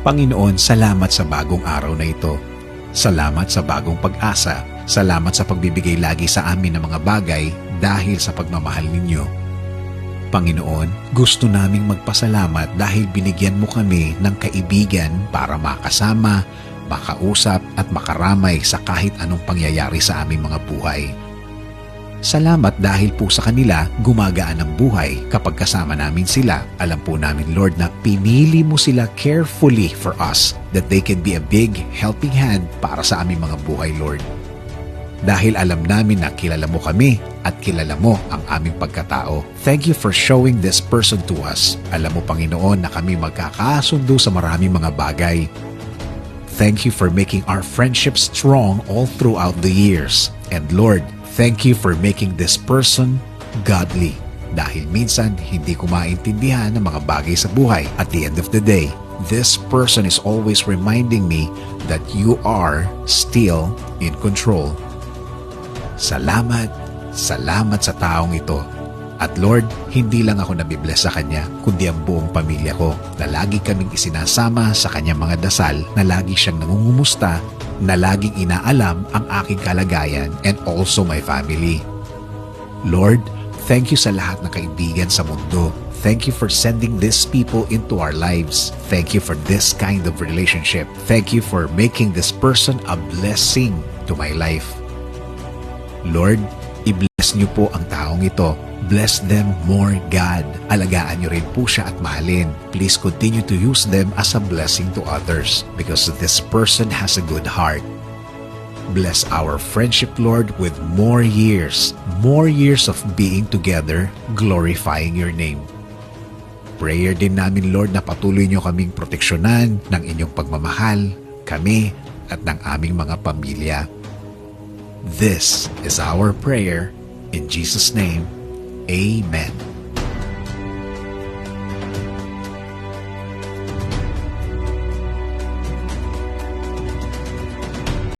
Panginoon, salamat sa bagong araw na ito. Salamat sa bagong pag-asa. Salamat sa pagbibigay lagi sa amin ng mga bagay dahil sa pagmamahal ninyo. Panginoon, gusto naming magpasalamat dahil binigyan mo kami ng kaibigan para makasama, makausap at makaramay sa kahit anong pangyayari sa aming mga buhay. Salamat dahil po sa kanila gumagaan ang buhay kapag kasama namin sila. Alam po namin, Lord, na pinili mo sila carefully for us that they can be a big helping hand para sa aming mga buhay, Lord. Dahil alam namin na kilala mo kami at kilala mo ang aming pagkatao. Thank you for showing this person to us. Alam mo, Panginoon, na kami magkakasundo sa maraming mga bagay. Thank you for making our friendship strong all throughout the years. And Lord, thank you for making this person godly. Dahil minsan, hindi ko maintindihan ng mga bagay sa buhay. At the end of the day, this person is always reminding me that you are still in control. Salamat, salamat sa taong ito. At Lord, hindi lang ako nabibless sa Kanya, kundi ang buong pamilya ko na lagi kaming isinasama sa Kanyang mga dasal, na lagi siyang nangungumusta, na laging inaalam ang aking kalagayan and also my family. Lord, thank you sa lahat ng kaibigan sa mundo. Thank you for sending these people into our lives. Thank you for this kind of relationship. Thank you for making this person a blessing to my life. Lord, i-bless niyo po ang taong ito. Bless them more, God. Alagaan niyo rin po siya at mahalin. Please continue to use them as a blessing to others because this person has a good heart. Bless our friendship, Lord, with more years of being together, glorifying your name. Prayer din namin, Lord, na patuloy niyo kaming proteksyonan ng inyong pagmamahal, kami at ng aming mga pamilya. This is our prayer. In Jesus' name, Amen.